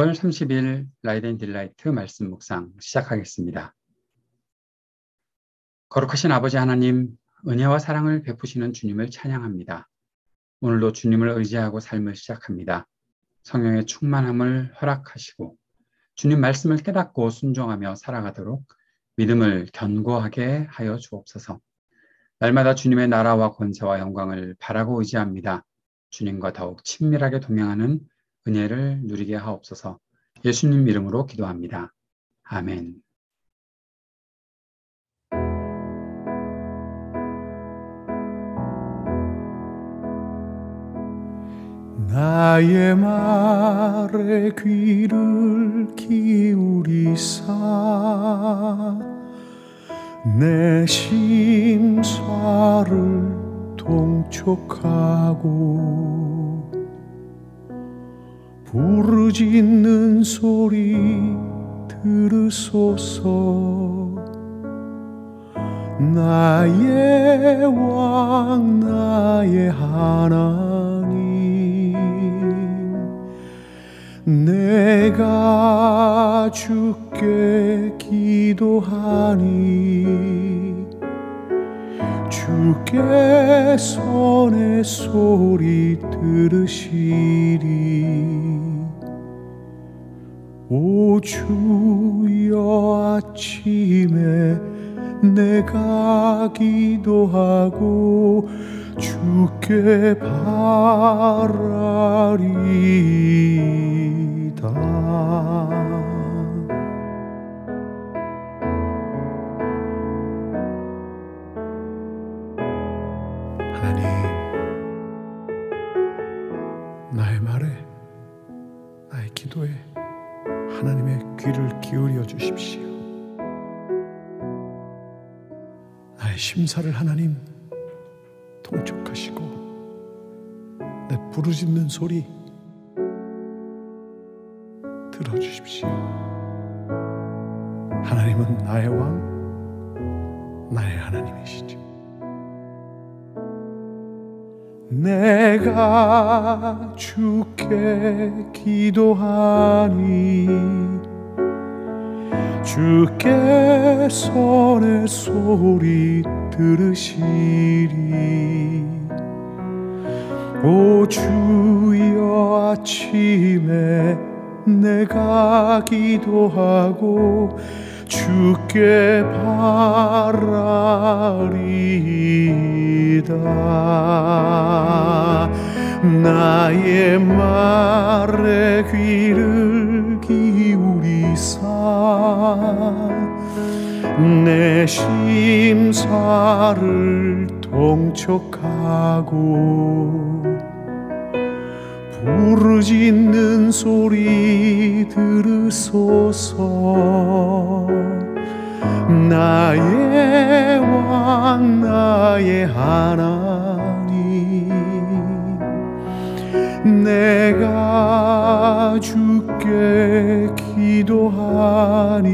5월 30일 라이트 앤 딜라이트 말씀 묵상 시작하겠습니다. 거룩하신 아버지 하나님, 은혜와 사랑을 베푸시는 주님을 찬양합니다. 오늘도 주님을 의지하고 삶을 시작합니다. 성령의 충만함을 허락하시고 주님 말씀을 깨닫고 순종하며 살아가도록 믿음을 견고하게 하여 주옵소서. 날마다 주님의 나라와 권세와 영광을 바라고 의지합니다. 주님과 더욱 친밀하게 동행하는 은혜를 누리게 하옵소서. 예수님 이름으로 기도합니다. 아멘. 나의 말에 귀를 기울이사 내 심사를 통촉하고 부르짖는 소리 들으소서. 나의 왕 나의 하나님, 내가 주께 기도하니 주께 손의 소리 들으시리. 오 주여, 아침에 내가 기도하고 주께 바라리다. 하나님, 나의 말에, 나의 기도에 하나님의 귀를 기울여 주십시오. 나의 심사를 하나님 통촉하시고 내 부르짖는 소리 들어주십시오. 하나님은 나의 왕, 나의 하나님이시죠. 내가 주께 기도하니 주께 손의 소리 들으시리. 오 주여, 아침에 내가 기도하고 주께 바라리다. 나의 말에 귀를 기울이사 내 심사를 통촉하고 부르짖는 소리 들으소서. 나의 왕 나의 하나님, 내가 주께 기도하니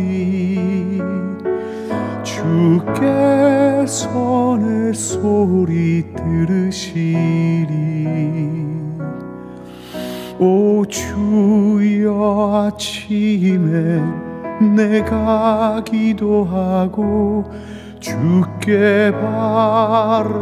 주께 손의 소리 들으시리. 오 주여, 아침에 내가 기도하고 주께 바라리다.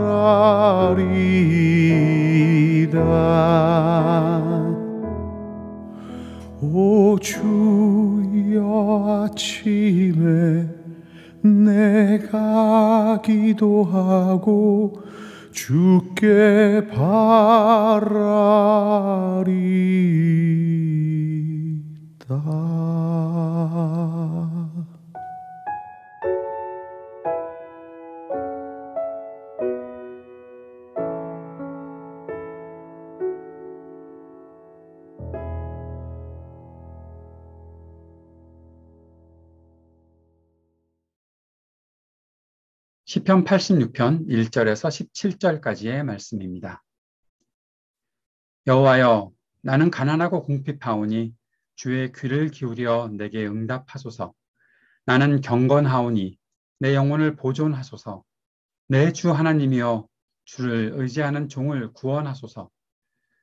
오 주여, 아침에 내가 기도하고 주께 바라리다. 시편 86편 1절에서 17절까지의 말씀입니다. 여호와여, 나는 가난하고 궁핍하오니 주의 귀를 기울여 내게 응답하소서. 나는 경건하오니 내 영혼을 보존하소서. 내 주 하나님이여, 주를 의지하는 종을 구원하소서.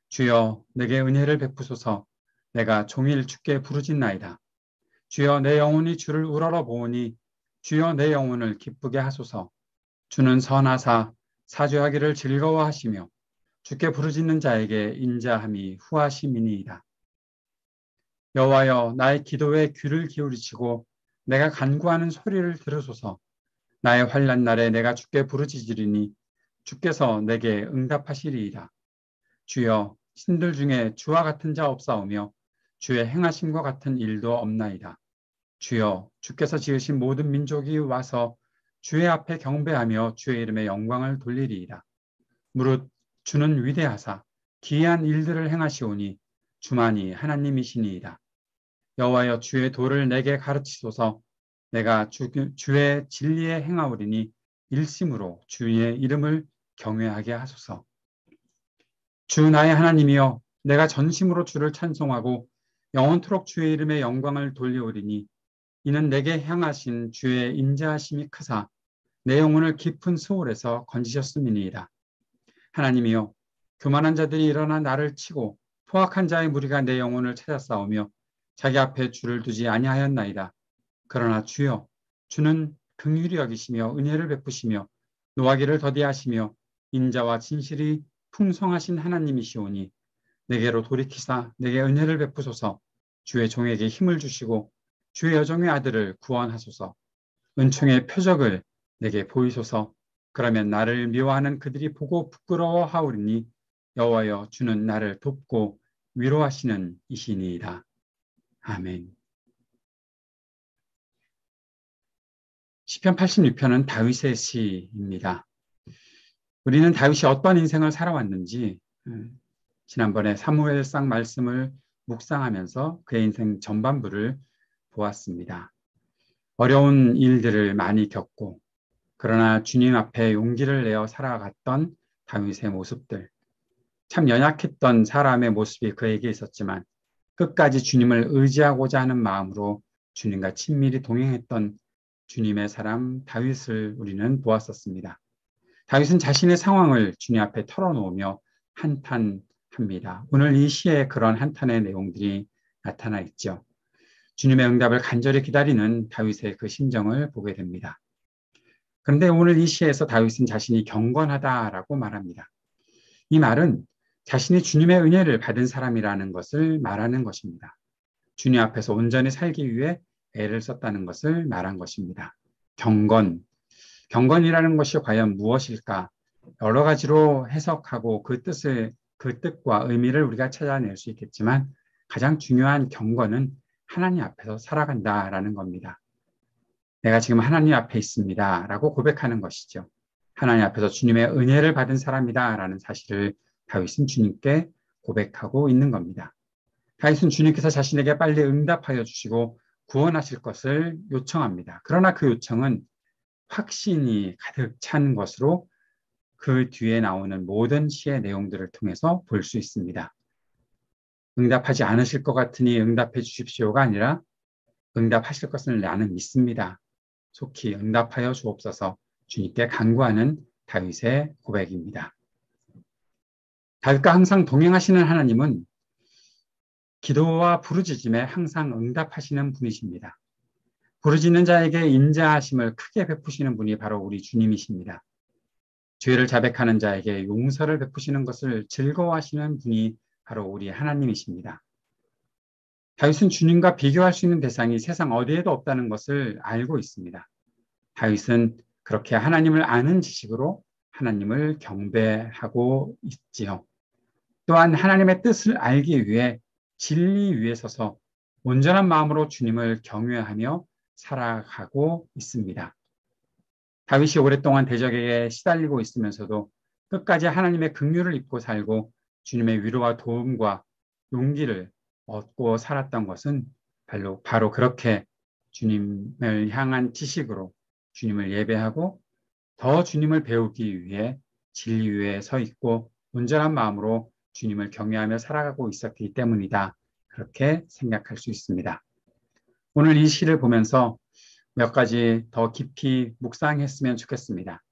주여, 내게 은혜를 베푸소서. 내가 종일 주께 부르짖나이다. 주여 내 영혼이 주를 우러러 보오니 주여 내 영혼을 기쁘게 하소서. 주는 선하사 사죄하기를 즐거워하시며 주께 부르짖는 자에게 인자함이 후하심이니이다. 여호와여 나의 기도에 귀를 기울이시고 내가 간구하는 소리를 들으소서. 나의 환난 날에 내가 주께 부르짖으리니 주께서 내게 응답하시리이다. 주여 신들 중에 주와 같은 자 없사오며 주의 행하심과 같은 일도 없나이다. 주여 주께서 지으신 모든 민족이 와서 주의 앞에 경배하며 주의 이름의 영광을 돌리리이다. 무릇 주는 위대하사 기이한 일들을 행하시오니 주만이 하나님이시니이다. 여호와여 주의 도를 내게 가르치소서. 내가 주의 진리에 행하오리니 일심으로 주의 이름을 경외하게 하소서. 주 나의 하나님이여 내가 전심으로 주를 찬송하고 영원토록 주의 이름의 영광을 돌리오리니 이는 내게 향하신 주의 인자하심이 크사 내 영혼을 깊은 수월에서 건지셨음이니이다. 하나님이여 교만한 자들이 일어나 나를 치고 포악한 자의 무리가 내 영혼을 찾아싸우며 자기 앞에 주를 두지 아니하였나이다. 그러나 주여 주는 긍휼히 여기시며 은혜를 베푸시며 노하기를 더디하시며 인자와 진실이 풍성하신 하나님이시오니 내게로 돌이키사 내게 은혜를 베푸소서. 주의 종에게 힘을 주시고 주의 여종의 아들을 구원하소서. 은총의 표적을 내게 보이소서. 그러면 나를 미워하는 그들이 보고 부끄러워하오리니 여호와여 주는 나를 돕고 위로하시는 이시니이다. 아멘. 시편 86편은 다윗의 시입니다. 우리는 다윗이 어떤 인생을 살아왔는지 지난번에 사무엘상 말씀을 묵상하면서 그의 인생 전반부를 보았습니다. 어려운 일들을 많이 겪고 그러나 주님 앞에 용기를 내어 살아갔던 다윗의 모습들, 참 연약했던 사람의 모습이 그에게 있었지만 끝까지 주님을 의지하고자 하는 마음으로 주님과 친밀히 동행했던 주님의 사람 다윗을 우리는 보았었습니다. 다윗은 자신의 상황을 주님 앞에 털어놓으며 한탄합니다. 오늘 이 시에 그런 한탄의 내용들이 나타나 있죠. 주님의 응답을 간절히 기다리는 다윗의 그 심정을 보게 됩니다. 그런데 오늘 이 시에서 다윗은 자신이 경건하다라고 말합니다. 이 말은 자신이 주님의 은혜를 받은 사람이라는 것을 말하는 것입니다. 주님 앞에서 온전히 살기 위해 애를 썼다는 것을 말한 것입니다. 경건이라는 것이 과연 무엇일까? 여러 가지로 해석하고 그 뜻과 의미를 우리가 찾아낼 수 있겠지만 가장 중요한 경건은 하나님 앞에서 살아간다라는 겁니다. 내가 지금 하나님 앞에 있습니다 라고 고백하는 것이죠. 하나님 앞에서 주님의 은혜를 받은 사람이다 라는 사실을 다윗은 주님께 고백하고 있는 겁니다. 다윗은 주님께서 자신에게 빨리 응답하여 주시고 구원하실 것을 요청합니다. 그러나 그 요청은 확신이 가득 찬 것으로 그 뒤에 나오는 모든 시의 내용들을 통해서 볼 수 있습니다. 응답하지 않으실 것 같으니 응답해 주십시오가 아니라 응답하실 것을 나는 믿습니다. 속히 응답하여 주옵소서. 주님께 간구하는 다윗의 고백입니다. 다윗과 항상 동행하시는 하나님은 기도와 부르짖음에 항상 응답하시는 분이십니다. 부르짖는 자에게 인자하심을 크게 베푸시는 분이 바로 우리 주님이십니다. 죄를 자백하는 자에게 용서를 베푸시는 것을 즐거워하시는 분이 바로 우리 하나님이십니다. 다윗은 주님과 비교할 수 있는 대상이 세상 어디에도 없다는 것을 알고 있습니다. 다윗은 그렇게 하나님을 아는 지식으로 하나님을 경배하고 있지요. 또한 하나님의 뜻을 알기 위해 진리 위에 서서 온전한 마음으로 주님을 경외하며 살아가고 있습니다. 다윗이 오랫동안 대적에게 시달리고 있으면서도 끝까지 하나님의 긍휼을 입고 살고 주님의 위로와 도움과 용기를 얻고 살았던 것은 바로 그렇게 주님을 향한 지식으로 주님을 예배하고 더 주님을 배우기 위해 진리 위에 서 있고 온전한 마음으로 주님을 경외하며 살아가고 있었기 때문이다. 그렇게 생각할 수 있습니다. 오늘 이 시를 보면서 몇 가지 더 깊이 묵상했으면 좋겠습니다.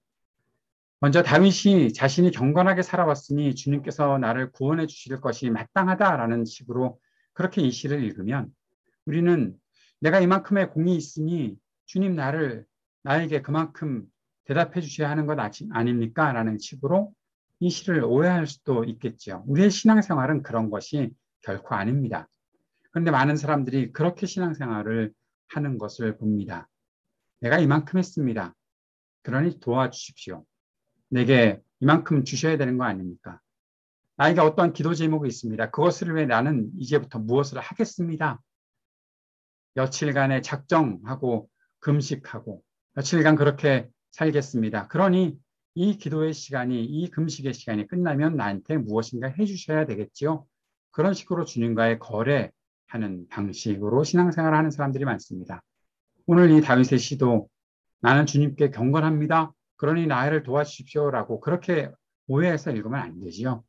먼저 다윗이 자신이 경건하게 살아왔으니 주님께서 나를 구원해 주실 것이 마땅하다라는 식으로 그렇게 이 시를 읽으면 우리는 내가 이만큼의 공이 있으니 주님 나에게 그만큼 대답해 주셔야 하는 것 아닙니까? 라는 식으로 이 시를 오해할 수도 있겠죠. 우리의 신앙생활은 그런 것이 결코 아닙니다. 그런데 많은 사람들이 그렇게 신앙생활을 하는 것을 봅니다. 내가 이만큼 했습니다. 그러니 도와주십시오. 내게 이만큼 주셔야 되는 거 아닙니까? 나에게 어떠한 기도 제목이 있습니다. 그것을 위해 나는 이제부터 무엇을 하겠습니다. 며칠간의 작정하고 금식하고 며칠간 그렇게 살겠습니다. 그러니 이 기도의 시간이, 이 금식의 시간이 끝나면 나한테 무엇인가 해주셔야 되겠지요. 그런 식으로 주님과의 거래하는 방식으로 신앙생활을 하는 사람들이 많습니다. 오늘 이 다윗의 시도 나는 주님께 경건합니다. 그러니 나를 도와주십시오라고 그렇게 오해해서 읽으면 안 되지요.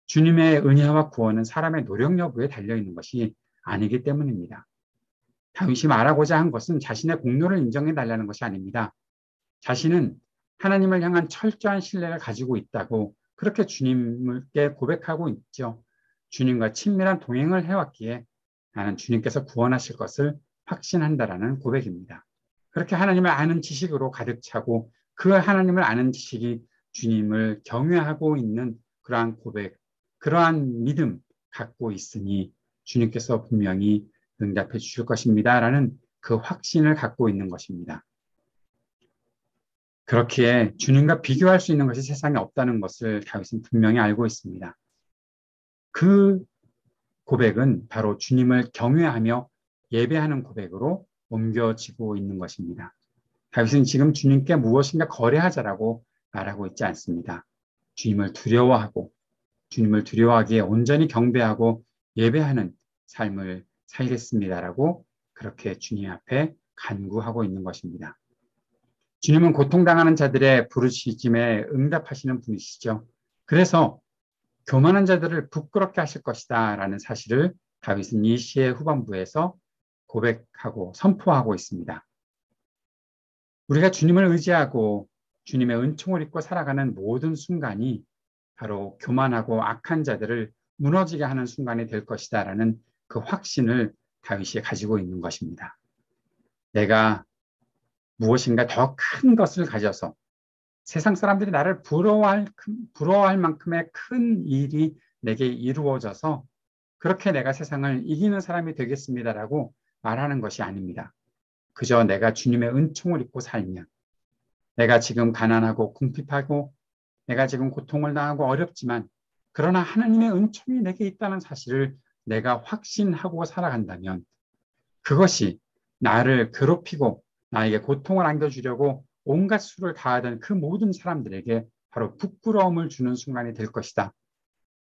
주님의 은혜와 구원은 사람의 노력 여부에 달려있는 것이 아니기 때문입니다. 다윗이 말하고자 한 것은 자신의 공로를 인정해 달라는 것이 아닙니다. 자신은 하나님을 향한 철저한 신뢰를 가지고 있다고 그렇게 주님께 고백하고 있죠. 주님과 친밀한 동행을 해왔기에 나는 주님께서 구원하실 것을 확신한다라는 고백입니다. 그렇게 하나님을 아는 지식으로 가득 차고 그 하나님을 아는 지식이 주님을 경외하고 있는 그러한 고백, 그러한 믿음 갖고 있으니 주님께서 분명히 응답해 주실 것입니다. 라는 그 확신을 갖고 있는 것입니다. 그렇기에 주님과 비교할 수 있는 것이 세상에 없다는 것을 다윗은 분명히 알고 있습니다. 그 고백은 바로 주님을 경외하며 예배하는 고백으로 옮겨지고 있는 것입니다. 다윗은 지금 주님께 무엇인가 거래하자라고 말하고 있지 않습니다. 주님을 두려워하기에 온전히 경배하고 예배하는 삶을 살겠습니다라고 그렇게 주님 앞에 간구하고 있는 것입니다. 주님은 고통당하는 자들의 부르짖음에 응답하시는 분이시죠. 그래서 교만한 자들을 부끄럽게 하실 것이다 라는 사실을 다윗은 이 시의 후반부에서 고백하고 선포하고 있습니다. 우리가 주님을 의지하고 주님의 은총을 입고 살아가는 모든 순간이 바로 교만하고 악한 자들을 무너지게 하는 순간이 될 것이다 라는 그 확신을 다윗이 가지고 있는 것입니다. 내가 무엇인가 더 큰 것을 가져서 세상 사람들이 나를 부러워할 만큼의 큰 일이 내게 이루어져서 그렇게 내가 세상을 이기는 사람이 되겠습니다라고 말하는 것이 아닙니다. 그저 내가 주님의 은총을 입고 살면 내가 지금 가난하고 궁핍하고 내가 지금 고통을 당하고 어렵지만 그러나 하나님의 은총이 내게 있다는 사실을 내가 확신하고 살아간다면 그것이 나를 괴롭히고 나에게 고통을 안겨주려고 온갖 수를 다하던 그 모든 사람들에게 바로 부끄러움을 주는 순간이 될 것이다.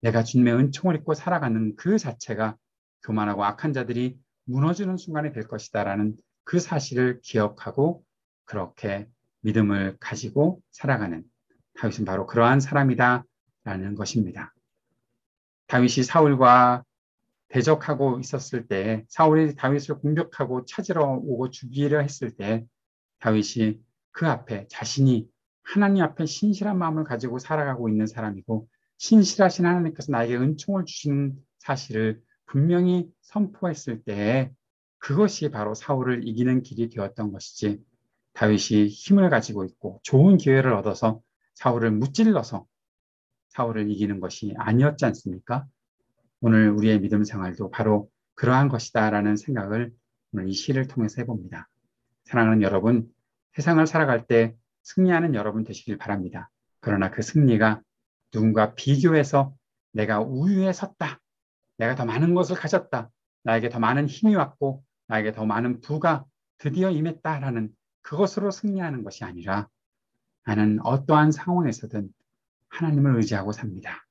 내가 주님의 은총을 입고 살아가는 그 자체가 교만하고 악한 자들이 무너지는 순간이 될 것이다 라는 그 사실을 기억하고 그렇게 믿음을 가지고 살아가는 다윗은 바로 그러한 사람이다 라는 것입니다. 다윗이 사울과 대적하고 있었을 때 사울이 다윗을 공격하고 찾으러 오고 죽이려 했을 때 다윗이 그 앞에 자신이 하나님 앞에 신실한 마음을 가지고 살아가고 있는 사람이고 신실하신 하나님께서 나에게 은총을 주시는 사실을 분명히 선포했을 때 그것이 바로 사울을 이기는 길이 되었던 것이지 다윗이 힘을 가지고 있고 좋은 기회를 얻어서 사울을 무찔러서 사울을 이기는 것이 아니었지 않습니까? 오늘 우리의 믿음 생활도 바로 그러한 것이다 라는 생각을 오늘 이 시를 통해서 해봅니다. 사랑하는 여러분, 세상을 살아갈 때 승리하는 여러분 되시길 바랍니다. 그러나 그 승리가 누군가 비교해서 내가 우위에 섰다, 내가 더 많은 것을 가졌다, 나에게 더 많은 힘이 왔고 나에게 더 많은 부가 드디어 임했다라는 그것으로 승리하는 것이 아니라 나는 어떠한 상황에서든 하나님을 의지하고 삽니다.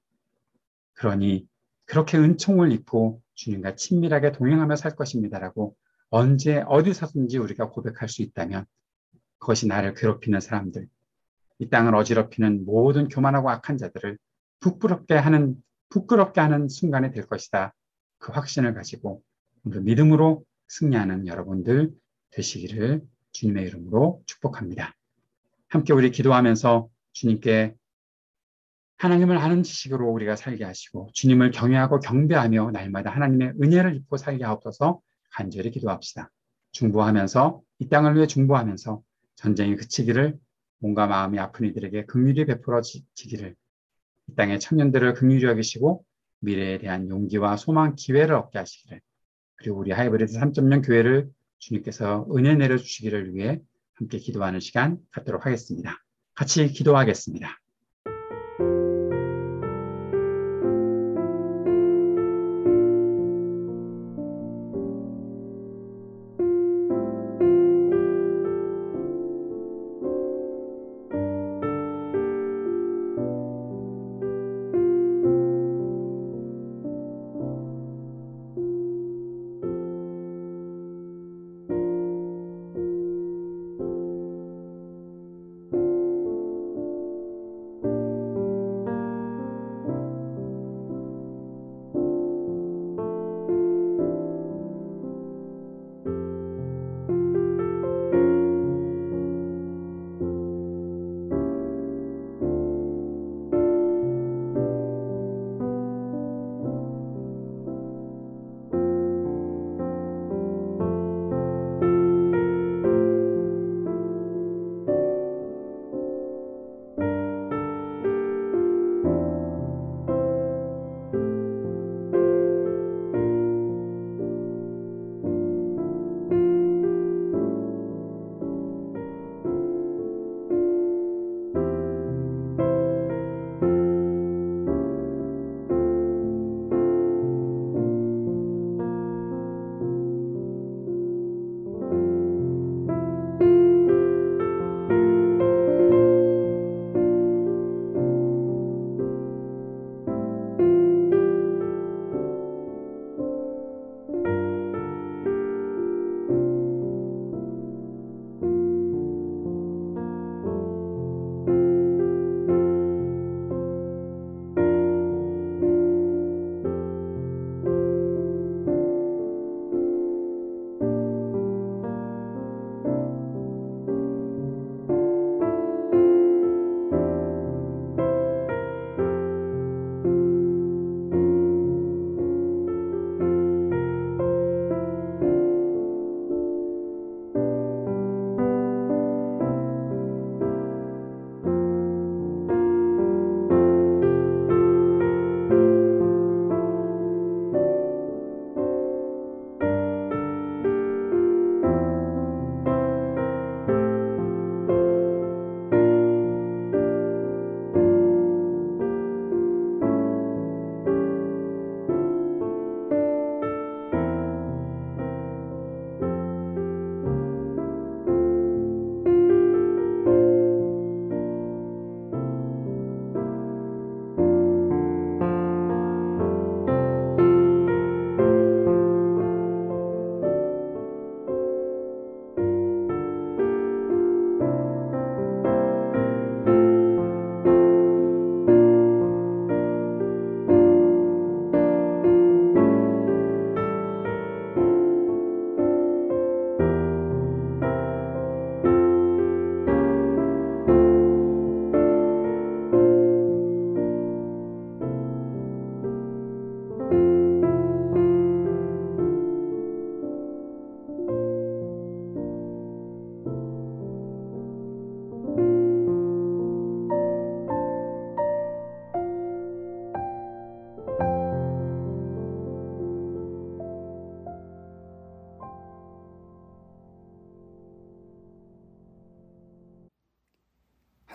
그러니 그렇게 은총을 입고 주님과 친밀하게 동행하며 살 것입니다라고 언제 어디서든지 우리가 고백할 수 있다면 그것이 나를 괴롭히는 사람들, 이 땅을 어지럽히는 모든 교만하고 악한 자들을 부끄럽게 하는 순간이 될 것이다. 그 확신을 가지고 오늘 믿음으로 승리하는 여러분들 되시기를 주님의 이름으로 축복합니다. 함께 우리 기도하면서 주님께 하나님을 아는 지식으로 우리가 살게 하시고 주님을 경외하고 경배하며 날마다 하나님의 은혜를 입고 살게 하옵소서. 간절히 기도합시다. 중보하면서 이 땅을 위해 중보하면서 전쟁이 그치기를, 몸과 마음이 아픈 이들에게 긍휼이 베풀어지기를, 이 땅의 청년들을 긍휼히 여기시고 미래에 대한 용기와 소망, 기회를 얻게 하시기를, 그리고 우리 하이브리드 3.0 교회를 주님께서 은혜 내려주시기를 위해 함께 기도하는 시간 갖도록 하겠습니다. 같이 기도하겠습니다.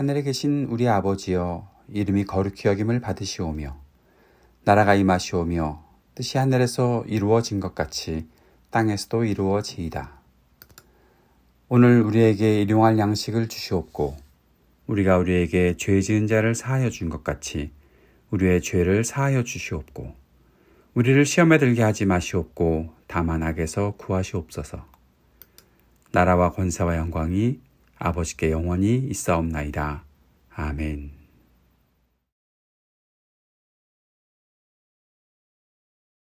하늘에 계신 우리 아버지여, 이름이 거룩히 여김을 받으시오며 나라가 임하시오며 뜻이 하늘에서 이루어진 것 같이 땅에서도 이루어지이다. 오늘 우리에게 일용할 양식을 주시옵고 우리가 우리에게 죄 지은 자를 사하여 준 것 같이 우리의 죄를 사하여 주시옵고 우리를 시험에 들게 하지 마시옵고 다만 악에서 구하시옵소서. 나라와 권세와 영광이 아버지께 영원히 있사옵나이다. 아멘.